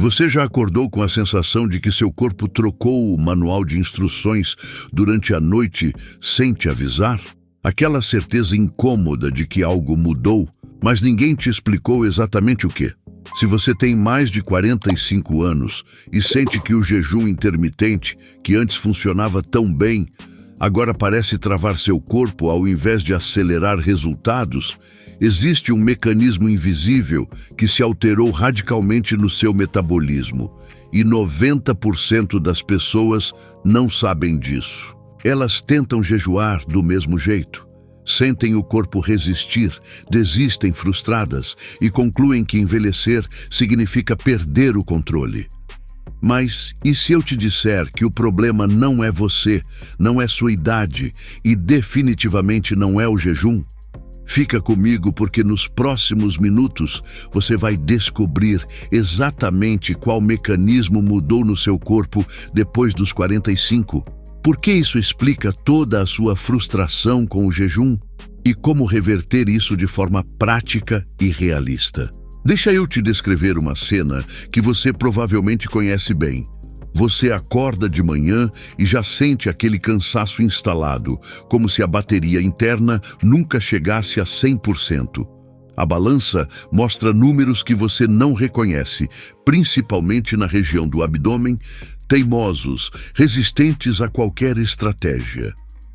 Você já acordou com a sensação de que seu corpo trocou o manual de instruções durante a noite sem te avisar? Aquela certeza incômoda de que algo mudou, mas ninguém te explicou exatamente o quê. Se você tem mais de 45 anos e sente que o jejum intermitente, que antes funcionava tão bem, agora parece travar seu corpo ao invés de acelerar resultados, existe um mecanismo invisível que se alterou radicalmente no seu metabolismo, e 90% das pessoas não sabem disso. Elas tentam jejuar do mesmo jeito. Sentem o corpo resistir, desistem frustradas e concluem que envelhecer significa perder o controle. Mas e se eu te disser que o problema não é você, não é sua idade e definitivamente não é o jejum? Fica comigo porque nos próximos minutos você vai descobrir exatamente qual mecanismo mudou no seu corpo depois dos 45. Por que isso explica toda a sua frustração com o jejum? E como reverter isso de forma prática e realista? Deixa eu te descrever uma cena que você provavelmente conhece bem. Você acorda de manhã e já sente aquele cansaço instalado, como se a bateria interna nunca chegasse a 100%. A balança mostra números que você não reconhece, principalmente na região do abdômen, teimosos, resistentes a qualquer estratégia.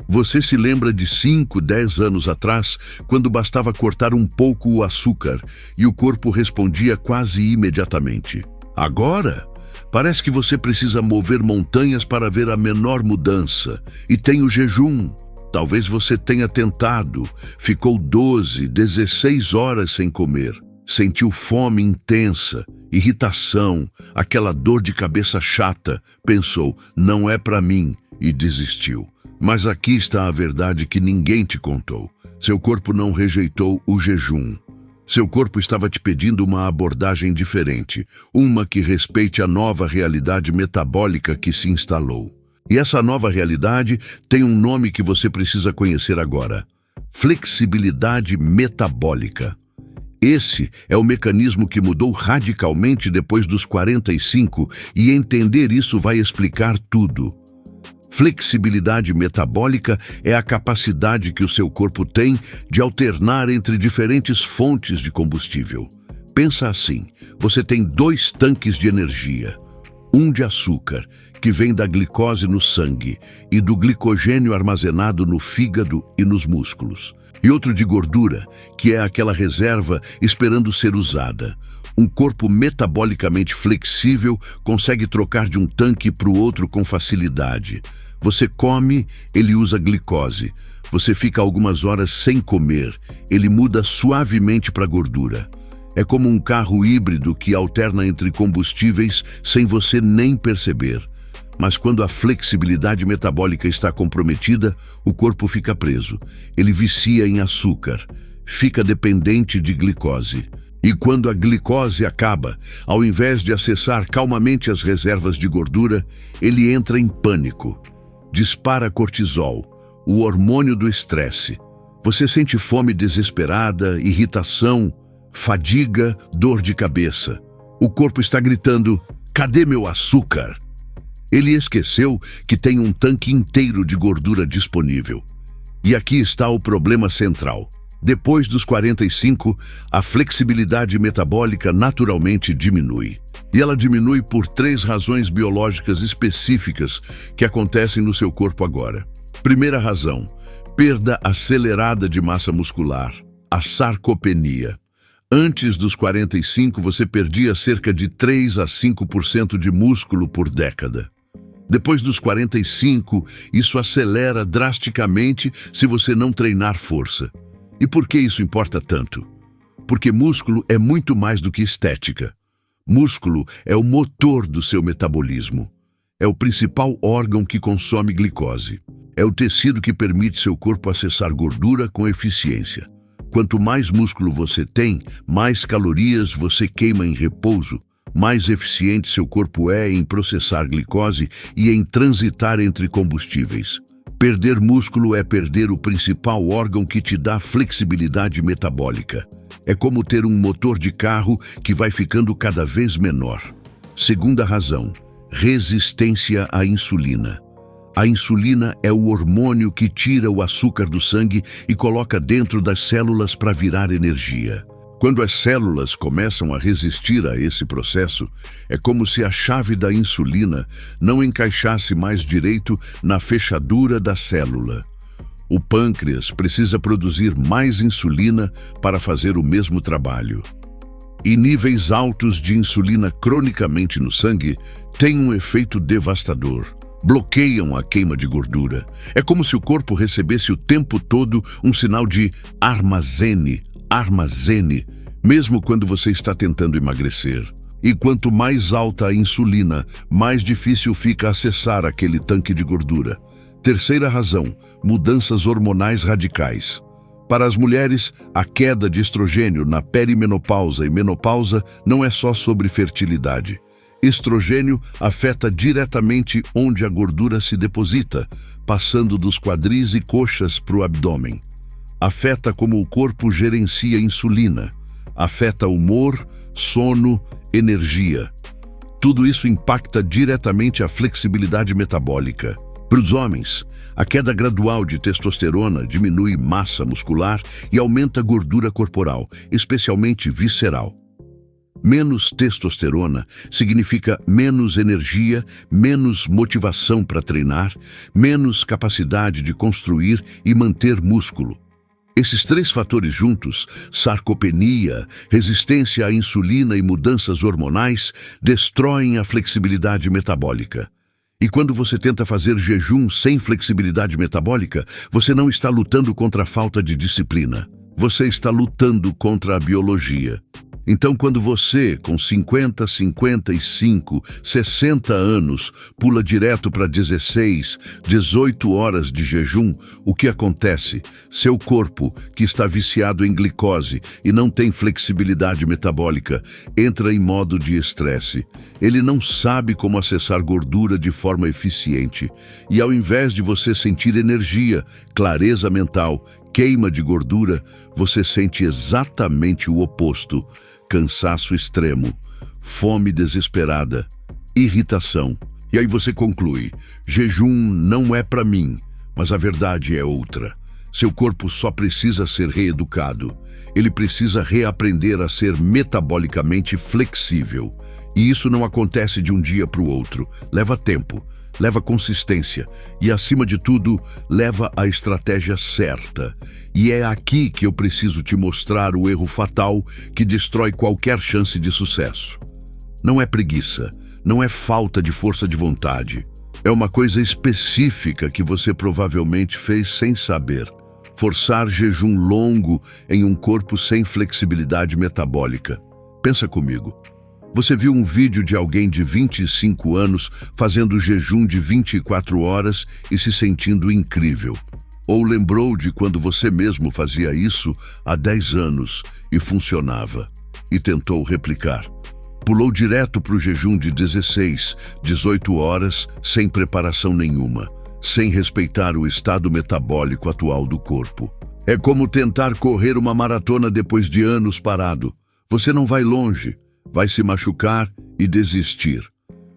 Você se lembra de 5, 10 anos atrás, quando bastava cortar um pouco o açúcar e o corpo respondia quase imediatamente. Agora, parece que você precisa mover montanhas para ver a menor mudança. E tem o jejum. Talvez você tenha tentado, ficou 12, 16 horas sem comer. Sentiu fome intensa, irritação, aquela dor de cabeça chata, pensou, não é para mim, e desistiu. Mas aqui está a verdade que ninguém te contou. Seu corpo não rejeitou o jejum. Seu corpo estava te pedindo uma abordagem diferente, uma que respeite a nova realidade metabólica que se instalou. E essa nova realidade tem um nome que você precisa conhecer agora: flexibilidade metabólica. Esse é o mecanismo que mudou radicalmente depois dos 45 e entender isso vai explicar tudo. Flexibilidade metabólica é a capacidade que o seu corpo tem de alternar entre diferentes fontes de combustível. Pensa assim, você tem 2 tanques de energia, um de açúcar, que vem da glicose no sangue e do glicogênio armazenado no fígado e nos músculos. E outro de gordura, que é aquela reserva esperando ser usada. Um corpo metabolicamente flexível consegue trocar de um tanque para o outro com facilidade. Você come, ele usa glicose. Você fica algumas horas sem comer, ele muda suavemente para gordura. É como um carro híbrido que alterna entre combustíveis sem você nem perceber. Mas quando a flexibilidade metabólica está comprometida, o corpo fica preso. Ele vicia em açúcar, fica dependente de glicose. E quando a glicose acaba, ao invés de acessar calmamente as reservas de gordura, ele entra em pânico. Dispara cortisol, o hormônio do estresse. Você sente fome desesperada, irritação, fadiga, dor de cabeça. O corpo está gritando, cadê meu açúcar? Ele esqueceu que tem um tanque inteiro de gordura disponível. E aqui está o problema central. Depois dos 45, a flexibilidade metabólica naturalmente diminui. E ela diminui por 3 razões biológicas específicas que acontecem no seu corpo agora. Primeira razão, perda acelerada de massa muscular, a sarcopenia. Antes dos 45, você perdia cerca de 3 a 5% de músculo por década. Depois dos 45, isso acelera drasticamente se você não treinar força. E por que isso importa tanto? Porque músculo é muito mais do que estética. Músculo é o motor do seu metabolismo. É o principal órgão que consome glicose. É o tecido que permite seu corpo acessar gordura com eficiência. Quanto mais músculo você tem, mais calorias você queima em repouso, mais eficiente seu corpo é em processar glicose e em transitar entre combustíveis. Perder músculo é perder o principal órgão que te dá flexibilidade metabólica. É como ter um motor de carro que vai ficando cada vez menor. Segunda razão: resistência à insulina. A insulina é o hormônio que tira o açúcar do sangue e coloca dentro das células para virar energia. Quando as células começam a resistir a esse processo, é como se a chave da insulina não encaixasse mais direito na fechadura da célula. O pâncreas precisa produzir mais insulina para fazer o mesmo trabalho. E níveis altos de insulina cronicamente no sangue têm um efeito devastador. Bloqueiam a queima de gordura. É como se o corpo recebesse o tempo todo um sinal de armazene, mesmo quando você está tentando emagrecer. E quanto mais alta a insulina, mais difícil fica acessar aquele tanque de gordura. Terceira razão: mudanças hormonais radicais. Para as mulheres, a queda de estrogênio na perimenopausa e menopausa não é só sobre fertilidade. Estrogênio afeta diretamente onde a gordura se deposita, passando dos quadris e coxas para o abdômen. Afeta como o corpo gerencia insulina. Afeta humor, sono, energia. Tudo isso impacta diretamente a flexibilidade metabólica. Para os homens, a queda gradual de testosterona diminui massa muscular e aumenta a gordura corporal, especialmente visceral. Menos testosterona significa menos energia, menos motivação para treinar, menos capacidade de construir e manter músculo. Esses três fatores juntos, sarcopenia, resistência à insulina e mudanças hormonais, destroem a flexibilidade metabólica. E quando você tenta fazer jejum sem flexibilidade metabólica, você não está lutando contra a falta de disciplina. Você está lutando contra a biologia. Então, quando você, com 50, 55, 60 anos, pula direto para 16, 18 horas de jejum, o que acontece? Seu corpo, que está viciado em glicose e não tem flexibilidade metabólica, entra em modo de estresse. Ele não sabe como acessar gordura de forma eficiente. E ao invés de você sentir energia, clareza mental, queima de gordura, você sente exatamente o oposto. Cansaço extremo, fome desesperada, irritação. E aí você conclui: jejum não é para mim, mas a verdade é outra. Seu corpo só precisa ser reeducado. Ele precisa reaprender a ser metabolicamente flexível. E isso não acontece de um dia para o outro. Leva tempo, leva consistência e, acima de tudo, leva a estratégia certa. E é aqui que eu preciso te mostrar o erro fatal que destrói qualquer chance de sucesso. Não é preguiça, não é falta de força de vontade. É uma coisa específica que você provavelmente fez sem saber. Forçar jejum longo em um corpo sem flexibilidade metabólica. Pensa comigo. Você viu um vídeo de alguém de 25 anos fazendo jejum de 24 horas e se sentindo incrível. Ou lembrou de quando você mesmo fazia isso há 10 anos e funcionava, e tentou replicar. Pulou direto para o jejum de 16, 18 horas sem preparação nenhuma, sem respeitar o estado metabólico atual do corpo. É como tentar correr uma maratona depois de anos parado. Você não vai longe, vai se machucar e desistir.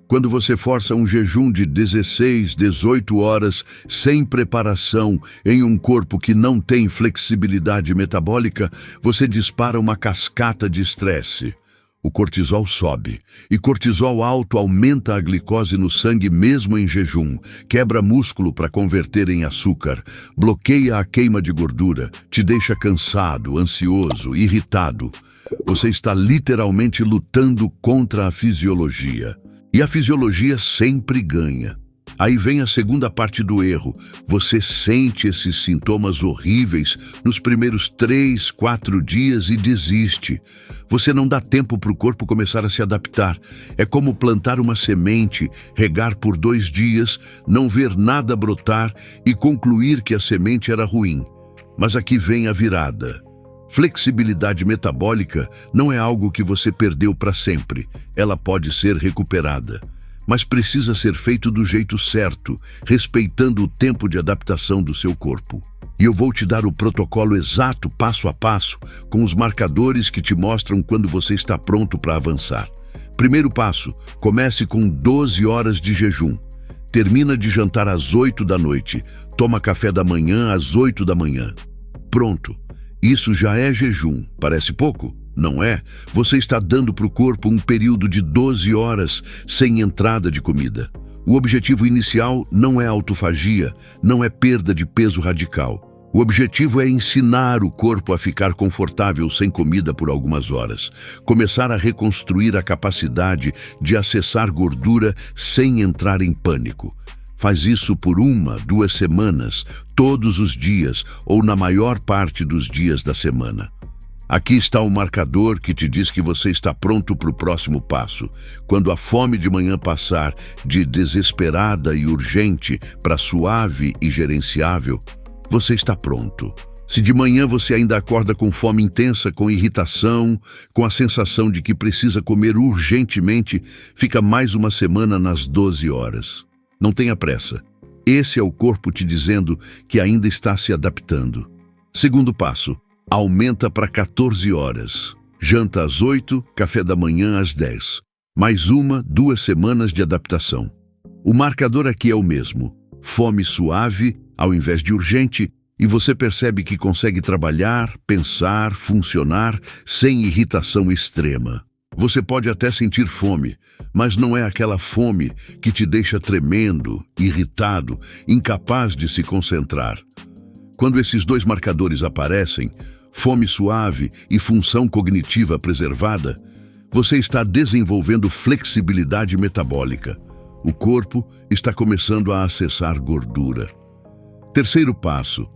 Quando você força um jejum de 16, 18 horas sem preparação em um corpo que não tem flexibilidade metabólica, você dispara uma cascata de estresse. O cortisol sobe, e cortisol alto aumenta a glicose no sangue mesmo em jejum, quebra músculo para converter em açúcar, bloqueia a queima de gordura, te deixa cansado, ansioso, irritado. Você está literalmente lutando contra a fisiologia. E a fisiologia sempre ganha. Aí vem a segunda parte do erro. Você sente esses sintomas horríveis nos primeiros 3, 4 dias e desiste. Você não dá tempo para o corpo começar a se adaptar. É como plantar uma semente, regar por 2 dias, não ver nada brotar e concluir que a semente era ruim. Mas aqui vem a virada. Flexibilidade metabólica não é algo que você perdeu para sempre. Ela pode ser recuperada, mas precisa ser feito do jeito certo, respeitando o tempo de adaptação do seu corpo. E eu vou te dar o protocolo exato, passo a passo, com os marcadores que te mostram quando você está pronto para avançar. Primeiro passo, comece com 12 horas de jejum. Termina de jantar às 8 da noite. Toma café da manhã às 8 da manhã. Pronto. Isso já é jejum. Parece pouco? Não é? Você está dando para o corpo um período de 12 horas sem entrada de comida. O objetivo inicial não é autofagia, não é perda de peso radical. O objetivo é ensinar o corpo a ficar confortável sem comida por algumas horas. Começar a reconstruir a capacidade de acessar gordura sem entrar em pânico. Faz isso por 1, 2 semanas, todos os dias ou na maior parte dos dias da semana. Aqui está o marcador que te diz que você está pronto para o próximo passo. Quando a fome de manhã passar de desesperada e urgente para suave e gerenciável, você está pronto. Se de manhã você ainda acorda com fome intensa, com irritação, com a sensação de que precisa comer urgentemente, fica mais uma semana nas 12 horas. Não tenha pressa. Esse é o corpo te dizendo que ainda está se adaptando. Segundo passo. Aumenta para 14 horas. Janta às 8, café da manhã às 10. Mais 1, 2 semanas de adaptação. O marcador aqui é o mesmo. Fome suave, ao invés de urgente, e você percebe que consegue trabalhar, pensar, funcionar, sem irritação extrema. Você pode até sentir fome, mas não é aquela fome que te deixa tremendo, irritado, incapaz de se concentrar. Quando esses 2 marcadores aparecem, fome suave e função cognitiva preservada, você está desenvolvendo flexibilidade metabólica. O corpo está começando a acessar gordura. Terceiro passo,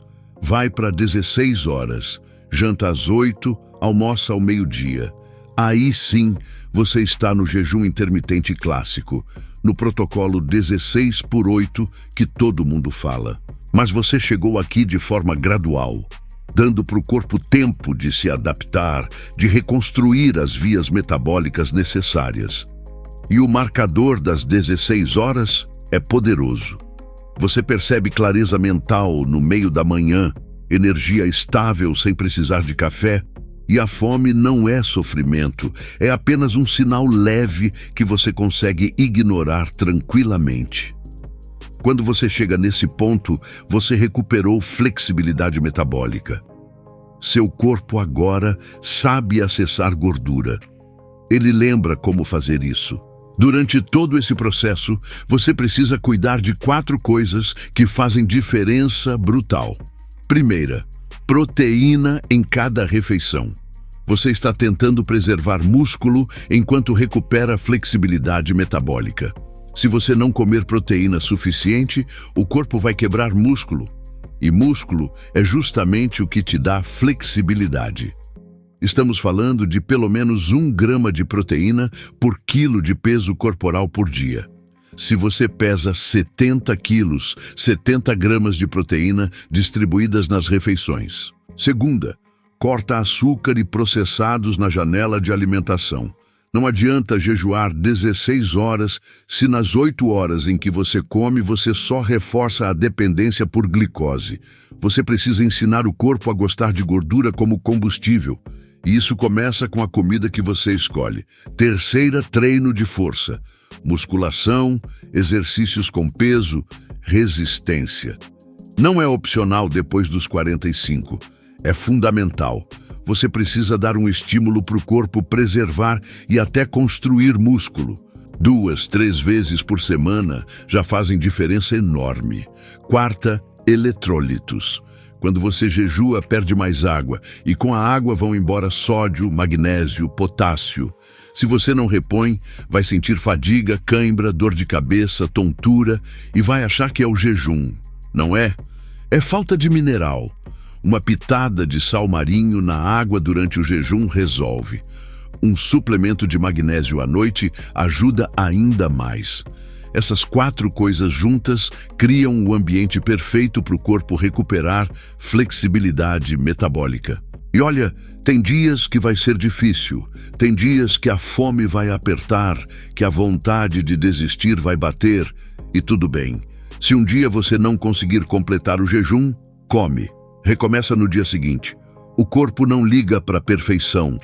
vai para 16 horas, janta às 8, almoça ao meio-dia. Aí sim, você está no jejum intermitente clássico, no protocolo 16/8 que todo mundo fala. Mas você chegou aqui de forma gradual, dando para o corpo tempo de se adaptar, de reconstruir as vias metabólicas necessárias. E o marcador das 16 horas é poderoso. Você percebe clareza mental no meio da manhã, energia estável sem precisar de café, e a fome não é sofrimento, é apenas um sinal leve que você consegue ignorar tranquilamente. Quando você chega nesse ponto, você recuperou flexibilidade metabólica. Seu corpo agora sabe acessar gordura. Ele lembra como fazer isso. Durante todo esse processo, você precisa cuidar de 4 coisas que fazem diferença brutal. Primeira, proteína em cada refeição. Você está tentando preservar músculo enquanto recupera flexibilidade metabólica. Se você não comer proteína suficiente, o corpo vai quebrar músculo. E músculo é justamente o que te dá flexibilidade. Estamos falando de pelo menos 1 grama de proteína por quilo de peso corporal por dia. Se você pesa 70 quilos, 70 gramas de proteína distribuídas nas refeições. Segunda, corta açúcar e processados na janela de alimentação. Não adianta jejuar 16 horas se nas 8 horas em que você come você só reforça a dependência por glicose. Você precisa ensinar o corpo a gostar de gordura como combustível. E isso começa com a comida que você escolhe. Terceira, treino de força. Musculação, exercícios com peso, resistência. Não é opcional depois dos 45. É fundamental. Você precisa dar um estímulo para o corpo preservar e até construir músculo. 2, 3 vezes por semana já fazem diferença enorme. Quarta, eletrólitos. Quando você jejua, perde mais água, e com a água vão embora sódio, magnésio, potássio. Se você não repõe, vai sentir fadiga, cãibra, dor de cabeça, tontura e vai achar que é o jejum. Não é? É falta de mineral. Uma pitada de sal marinho na água durante o jejum resolve. Um suplemento de magnésio à noite ajuda ainda mais. Essas 4 coisas juntas criam o ambiente perfeito para o corpo recuperar flexibilidade metabólica. E olha, tem dias que vai ser difícil, tem dias que a fome vai apertar, que a vontade de desistir vai bater, e tudo bem. Se um dia você não conseguir completar o jejum, come. Recomeça no dia seguinte. O corpo não liga para a perfeição,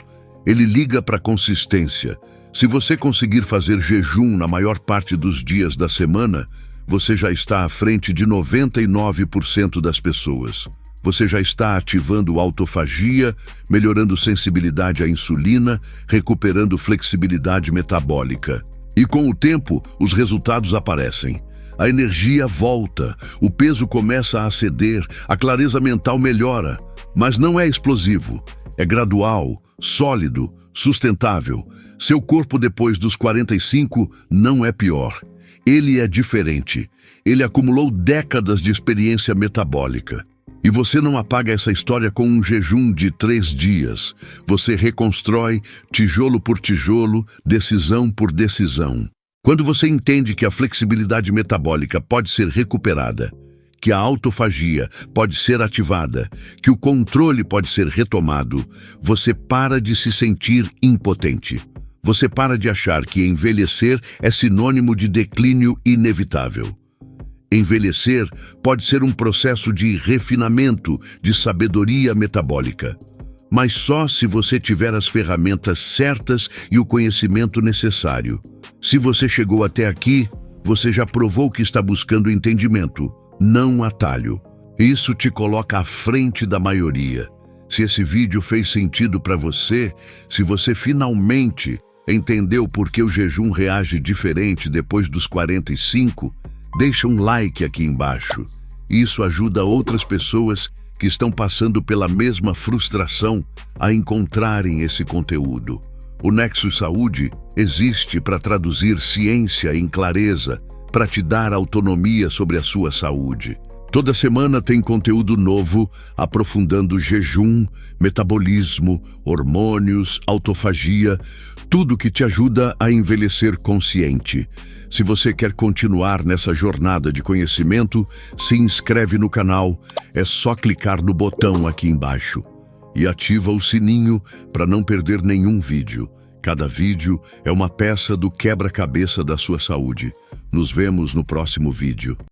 ele liga para a consistência. Se você conseguir fazer jejum na maior parte dos dias da semana, você já está à frente de 99% das pessoas. Você já está ativando autofagia, melhorando sensibilidade à insulina, recuperando flexibilidade metabólica. E com o tempo, os resultados aparecem. A energia volta, o peso começa a ceder, a clareza mental melhora. Mas não é explosivo, é gradual, sólido, sustentável. Seu corpo depois dos 45 não é pior. Ele é diferente. Ele acumulou décadas de experiência metabólica. E você não apaga essa história com um jejum de 3 dias. Você reconstrói, tijolo por tijolo, decisão por decisão. Quando você entende que a flexibilidade metabólica pode ser recuperada, que a autofagia pode ser ativada, que o controle pode ser retomado, você para de se sentir impotente. Você para de achar que envelhecer é sinônimo de declínio inevitável. Envelhecer pode ser um processo de refinamento, de sabedoria metabólica. Mas só se você tiver as ferramentas certas e o conhecimento necessário. Se você chegou até aqui, você já provou que está buscando entendimento, não atalho. Isso te coloca à frente da maioria. Se esse vídeo fez sentido para você, se você finalmente entendeu por que o jejum reage diferente depois dos 45, deixa um like aqui embaixo. Isso ajuda outras pessoas que estão passando pela mesma frustração a encontrarem esse conteúdo. O Nexus Saúde existe para traduzir ciência em clareza, para te dar autonomia sobre a sua saúde. Toda semana tem conteúdo novo, aprofundando jejum, metabolismo, hormônios, autofagia, tudo que te ajuda a envelhecer consciente. Se você quer continuar nessa jornada de conhecimento, se inscreve no canal, é só clicar no botão aqui embaixo. E ativa o sininho para não perder nenhum vídeo. Cada vídeo é uma peça do quebra-cabeça da sua saúde. Nos vemos no próximo vídeo.